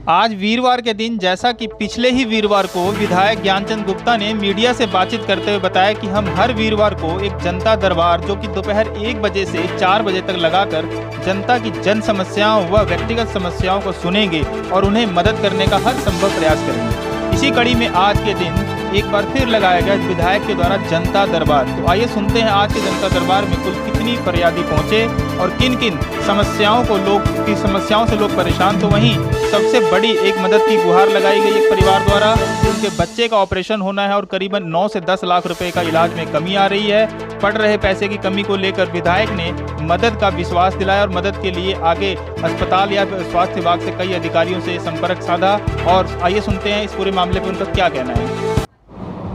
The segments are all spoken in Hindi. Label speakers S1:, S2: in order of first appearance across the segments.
S1: आज वीरवार के दिन जैसा कि पिछले ही वीरवार को विधायक ज्ञानचंद गुप्ता ने मीडिया से बातचीत करते हुए बताया कि हम हर वीरवार को एक जनता दरबार जो कि दोपहर 1 बजे से 4 बजे तक लगाकर जनता की जन समस्याओं व व्यक्तिगत समस्याओं को सुनेंगे और उन्हें मदद करने का हर संभव प्रयास करेंगे। इसी कड़ी में आज के दिन एक बार फिर लगाया गया विधायक के द्वारा जनता दरबार। तो आइए सुनते हैं आज के जनता दरबार में कुल कितनी फरियादी पहुंचे और किन किन समस्याओं से लोग परेशान। तो वहीं सबसे बड़ी एक मदद की गुहार लगाई गई एक परिवार द्वारा, उनके बच्चे का ऑपरेशन होना है और करीबन 9 से 10 लाख रुपए का इलाज में कमी आ रही है। पड़ रहे पैसे की कमी को लेकर विधायक ने मदद का विश्वास दिलाया और मदद के लिए आगे अस्पताल या स्वास्थ्य विभाग से कई अधिकारियों से संपर्क साधा। और आइए सुनते हैं इस पूरे मामले पर उनका क्या कहना है।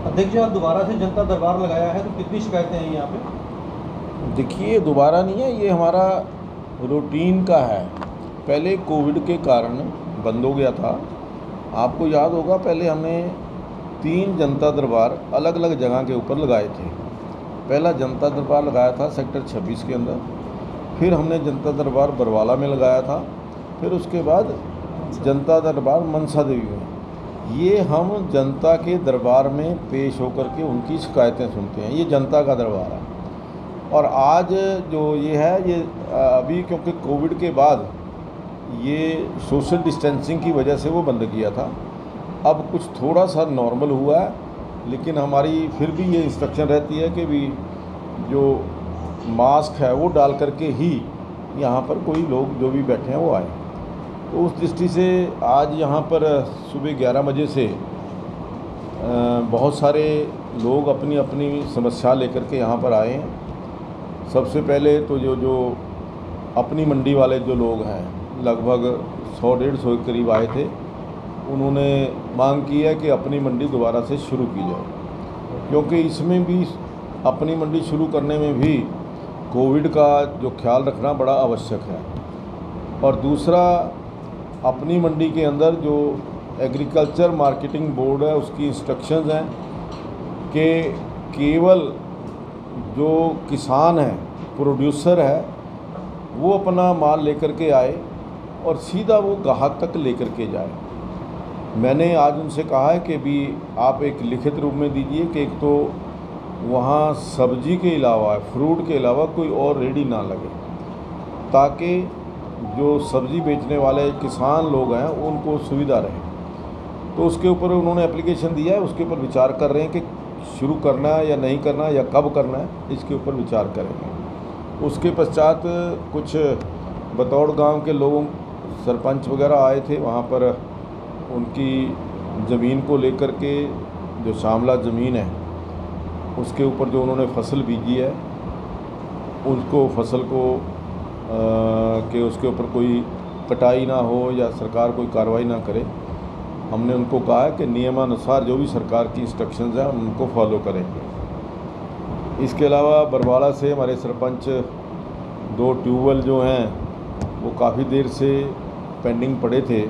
S2: अध्यक्ष जी, आप दोबारा से जनता दरबार लगाया है, तो कितनी शिकायतें हैं यहाँ पे?
S3: देखिए, दोबारा नहीं है, ये हमारा रूटीन का है। पहले कोविड के कारण बंद हो गया था। आपको याद होगा, पहले हमने 3 जनता दरबार अलग अलग जगह के ऊपर लगाए थे। पहला जनता दरबार लगाया था सेक्टर 26 के अंदर, फिर हमने जनता दरबार बरवाला में लगाया था, फिर उसके बाद जनता दरबार मनसा देवी में। ये हम जनता के दरबार में पेश होकर के उनकी शिकायतें सुनते हैं। ये जनता का दरबार है। और आज जो ये है, ये अभी क्योंकि कोविड के बाद ये सोशल डिस्टेंसिंग की वजह से वो बंद किया था। अब कुछ थोड़ा सा नॉर्मल हुआ है, लेकिन हमारी फिर भी ये इंस्ट्रक्शन रहती है कि भी जो मास्क है वो डाल करके ही यहाँ पर कोई लोग जो भी बैठे हैं वो आए। तो उस दृष्टि से आज यहाँ पर सुबह 11 बजे से बहुत सारे लोग अपनी अपनी समस्या लेकर के यहाँ पर आए हैं। सबसे पहले तो जो अपनी मंडी वाले जो लोग हैं, लगभग 100-150 के करीब आए थे। उन्होंने मांग की है कि अपनी मंडी दोबारा से शुरू की जाए, क्योंकि इसमें भी अपनी मंडी शुरू करने में भी कोविड का जो ख्याल रखना बड़ा आवश्यक है। और दूसरा, अपनी मंडी के अंदर जो एग्रीकल्चर मार्केटिंग बोर्ड है उसकी इंस्ट्रक्शंस हैं कि केवल जो किसान है, प्रोड्यूसर है, वो अपना माल लेकर के आए और सीधा वो ग्राहक तक लेकर के जाए। मैंने आज उनसे कहा है कि भी आप एक लिखित रूप में दीजिए कि एक तो वहाँ सब्जी के अलावा, फ्रूट के अलावा कोई और रेडी ना लगे, ताकि जो सब्ज़ी बेचने वाले किसान लोग हैं उनको सुविधा रहे। तो उसके ऊपर उन्होंने एप्लीकेशन दिया है, उसके ऊपर विचार कर रहे हैं कि शुरू करना है या नहीं करना है या कब करना है, इसके ऊपर विचार करेंगे। उसके पश्चात कुछ बतौड़ गांव के लोगों, सरपंच वगैरह आए थे वहाँ पर। उनकी ज़मीन को लेकर के, जो शामला ज़मीन है उसके ऊपर जो उन्होंने फसल बीजी है, उसको फसल को कि उसके ऊपर कोई कटाई ना हो या सरकार कोई कार्रवाई ना करे। हमने उनको कहा है कि नियमानुसार जो भी सरकार की इंस्ट्रक्शंस हैं उनको फॉलो करेंगे। इसके अलावा बरवाला से हमारे सरपंच 2 ट्यूबवेल जो हैं वो काफ़ी देर से पेंडिंग पड़े थे।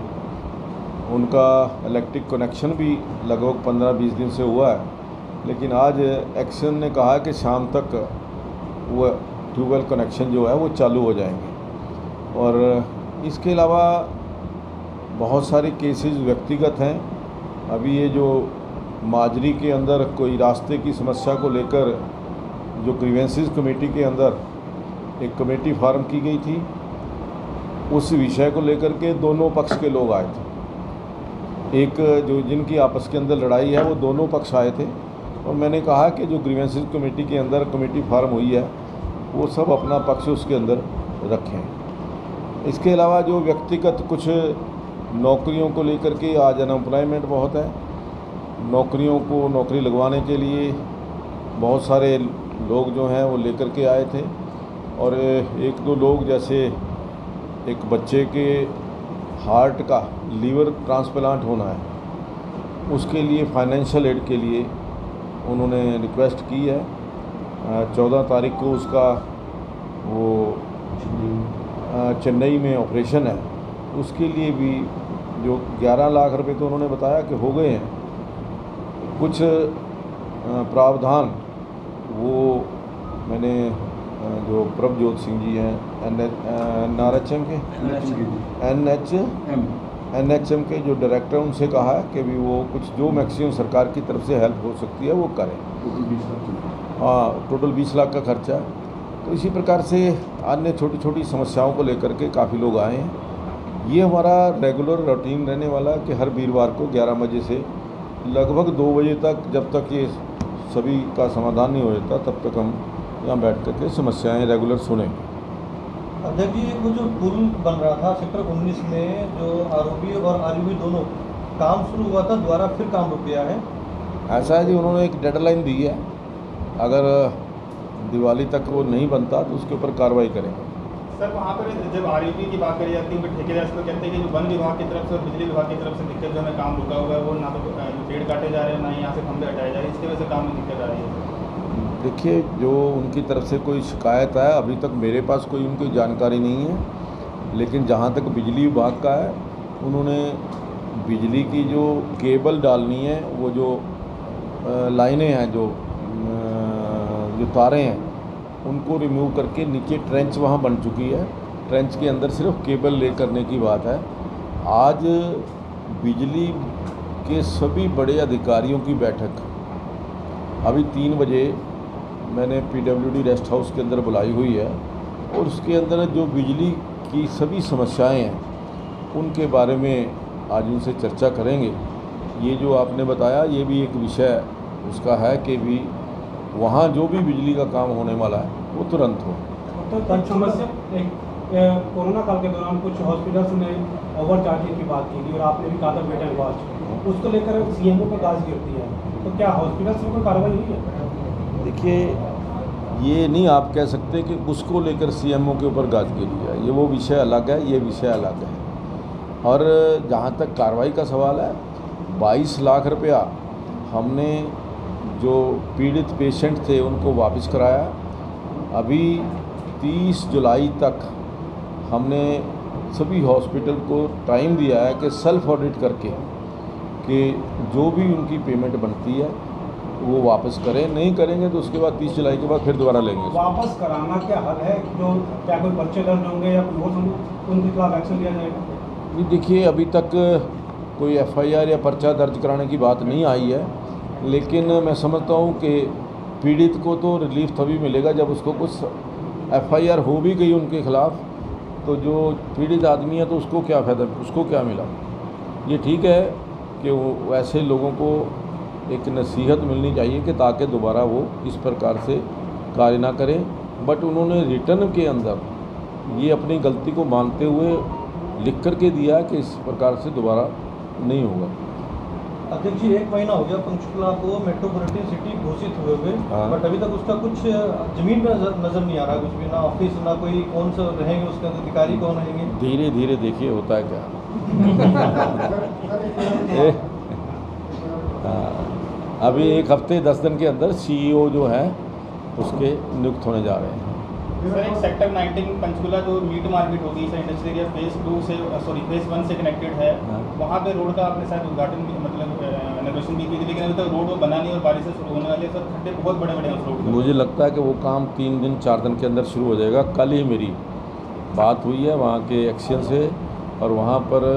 S3: उनका इलेक्ट्रिक कनेक्शन भी लगभग 15-20 दिन से हुआ है, लेकिन आज एक्शन ने कहा कि शाम तक वो ट्यूबवेल कनेक्शन जो है वो चालू हो जाएंगे। और इसके अलावा बहुत सारे केसेस व्यक्तिगत हैं। अभी ये जो माजरी के अंदर कोई रास्ते की समस्या को लेकर जो ग्रीवेंसेस कमेटी के अंदर एक कमेटी फार्म की गई थी, उस विषय को लेकर के दोनों पक्ष के लोग आए थे। एक जो जिनकी आपस के अंदर लड़ाई है वो दोनों पक्ष आए थे, और मैंने कहा कि जो ग्रीवेंसेस कमेटी के अंदर कमेटी फार्म हुई है वो सब अपना पक्ष उसके अंदर रखें। इसके अलावा जो व्यक्तिगत कुछ नौकरियों को लेकर के आज अनएम्प्लॉयमेंट बहुत है। नौकरी लगवाने के लिए बहुत सारे लोग जो हैं वो लेकर के आए थे। और 1-2 लोग, जैसे एक बच्चे के हार्ट का लीवर ट्रांसप्लांट होना है, उसके लिए फाइनेंशियल एड के लिए उन्होंने रिक्वेस्ट की है। 14 तारीख को उसका वो चेन्नई में ऑपरेशन है, उसके लिए भी जो 11 लाख रुपए तो उन्होंने बताया कि हो गए हैं। कुछ प्रावधान वो मैंने जो प्रभजोत सिंह जी हैं NHM के NHM NHM के जो डायरेक्टर हैं उनसे कहा है कि भी वो कुछ जो मैक्सिमम सरकार की तरफ से हेल्प हो सकती है वो करें। हाँ, टोटल 20 लाख का खर्चा है। तो इसी प्रकार से अन्य छोटी छोटी समस्याओं को लेकर के काफ़ी लोग आए हैं। ये हमारा रेगुलर रूटीन रहने वाला है कि हर वीरवार को 11 बजे से लगभग 2 बजे तक, जब तक ये सभी का समाधान नहीं हो जाता तब तक हम यहाँ बैठ कर के समस्याएँ रेगुलर सुनेंगे।
S2: अध्यक्ष जी, वो जो पुल बन रहा था सेक्टर 19 में, जो ROB और RUB दोनों काम शुरू हुआ था, दोबारा फिर काम रुक गया है।
S3: ऐसा है जी, उन्होंने एक डेडलाइन दी है, अगर दिवाली तक वो नहीं बनता तो उसके ऊपर कार्रवाई करेंगे।
S1: सर, वहाँ पर जब RUB की बात करी जाती है तो ठेकेदार इसको कहते हैं कि जो वन विभाग की तरफ से और बिजली विभाग की तरफ से दिक्कत जो हमें काम रुका हुआ है, वो ना तो पेड़ काटे जा रहे हैं, ना ही यहाँ से खंभे हटाए जा रहे हैं, इसकी वजह से काम में दिक्कत आ रही है।
S3: देखिए, जो उनकी तरफ से कोई शिकायत है, अभी तक मेरे पास कोई उनकी जानकारी नहीं है, लेकिन जहाँ तक बिजली विभाग का है, उन्होंने बिजली की जो केबल डालनी है, वो जो लाइनें हैं, जो तारें हैं, उनको रिमूव करके नीचे ट्रेंच वहाँ बन चुकी है। ट्रेंच के अंदर सिर्फ केबल ले करने की बात है। आज बिजली के सभी बड़े अधिकारियों की बैठक अभी 3 बजे मैंने PWD रेस्ट हाउस के अंदर बुलाई हुई है, और उसके अंदर जो बिजली की सभी समस्याएं हैं उनके बारे में आज उनसे चर्चा करेंगे। ये जो आपने बताया, ये भी एक विषय उसका है कि भी वहाँ जो भी बिजली का काम होने वाला है वो तुरंत हो।
S4: तो समस्या कोरोना काल के दौरान कुछ हॉस्पिटल्स ने ओवर चार्जिंग की बात की थी, और आपने भी कहा था वेट एंड वॉच, उसको लेकर CMO पर गाज गिरती है, तो क्या हॉस्पिटल्स में कोई कार्रवाई हुई है?
S3: देखिए, ये नहीं आप कह सकते कि उसको लेकर CMO के ऊपर गाज गिरी है, ये वो विषय अलग है, ये विषय अलग है। और जहाँ तक कार्रवाई का सवाल है, 22 लाख रुपया हमने जो पीड़ित पेशेंट थे उनको वापस कराया। अभी 30 जुलाई तक हमने सभी हॉस्पिटल को टाइम दिया है कि सेल्फ ऑडिट करके कि जो भी उनकी पेमेंट बनती है वो वापस करें। नहीं करेंगे तो उसके बाद 30 जुलाई के बाद फिर दोबारा लेंगे।
S4: वापस कराना क्या हल है? जो क्या कोई पर्चे दर्ज होंगे या कोई और उनके खिलाफ एक्शन लिया जाएगा?
S3: ये देखिए, अभी तक कोई FIR या पर्चा दर्ज कराने की बात नहीं आई है, लेकिन मैं समझता हूँ कि पीड़ित को तो रिलीफ तभी मिलेगा जब उसको कुछ FIR हो भी गई उनके खिलाफ, तो जो पीड़ित आदमी है तो उसको क्या फ़ायदा, उसको क्या मिला। ये ठीक है कि वो ऐसे लोगों को एक नसीहत मिलनी चाहिए कि ताकि दोबारा वो इस प्रकार से कार्य ना करें, बट उन्होंने रिटर्न के अंदर ये अपनी गलती को मानते हुए लिख करके दिया कि इस प्रकार से दोबारा नहीं होगा।
S2: अध्यक्ष जी, 1 महीना हो गया पंचकुला को मेट्रोपॉलिटन सिटी घोषित हुए, बट अभी तक उसका कुछ जमीन पे नजर नहीं आ रहा, कुछ भी ना ऑफिस, ना कोई कौन सा रहेंगे उसके अंदर, अधिकारी कौन रहेंगे।
S3: धीरे धीरे देखिए होता है क्या। अभी 1 हफ्ते 10 दिन के अंदर CEO जो है उसके नियुक्त होने जा रहे हैं।
S1: सर, एक सेक्टर 19 पंचकुला जो मीट मार्केट होगी, सर इंडस्ट्रियल एरिया फेज़ 1 से कनेक्टेड है, वहाँ पे रोड का आपने शायद उद्घाटन भी, मतलब इनॉग्रेशन भी की थी, लेकिन अभी तक रोड वो बना नहीं और बारिश से शुरू होने वाली है। सर, खड्डे बहुत बड़े बड़े हैं उस रोड पर।
S3: मुझे लगता है कि वो काम 3 दिन 4 दिन के अंदर शुरू हो जाएगा। कल ही मेरी बात हुई है वहाँ के एक्शन से, और वहाँ पर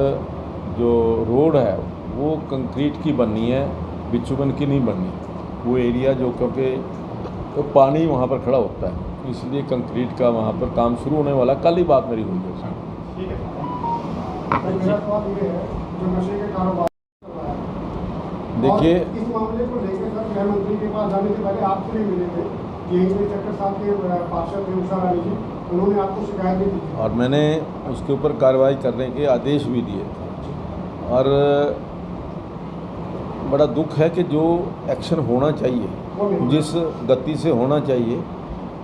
S3: जो रोड है वो कंक्रीट की बननी है, बिचुमन की नहीं बननी। वो एरिया जो, क्योंकि तो पानी वहाँ पर खड़ा होता है, इसलिए कंक्रीट का वहाँ पर काम शुरू होने वाला। कल ही बात मेरी हुई है।
S1: ठीक है।
S3: देखिए,
S5: इस मामले को लेकर सर गृह मंत्री के पास जाने से पहले आपसे नहीं मिले थे, यही से सेक्टर साहब के पार्षद थे उषा रानी जी, उन्होंने आपको शिकायत भी दी थी
S3: और मैंने उसके ऊपर कार्रवाई करने के आदेश भी दिए थे। और बड़ा दुख है कि जो एक्शन होना चाहिए, जिस गति से होना चाहिए,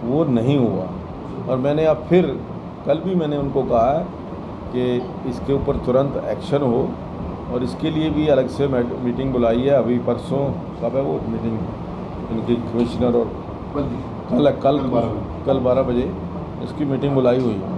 S3: वो नहीं हुआ। और मैंने अब फिर कल भी मैंने उनको कहा है कि इसके ऊपर तुरंत एक्शन हो, और इसके लिए भी अलग से मीटिंग बुलाई है। अभी परसों कब है वो मीटिंग इनकी कमिश्नर, और कल 12 बजे इसकी मीटिंग बुलाई हुई है।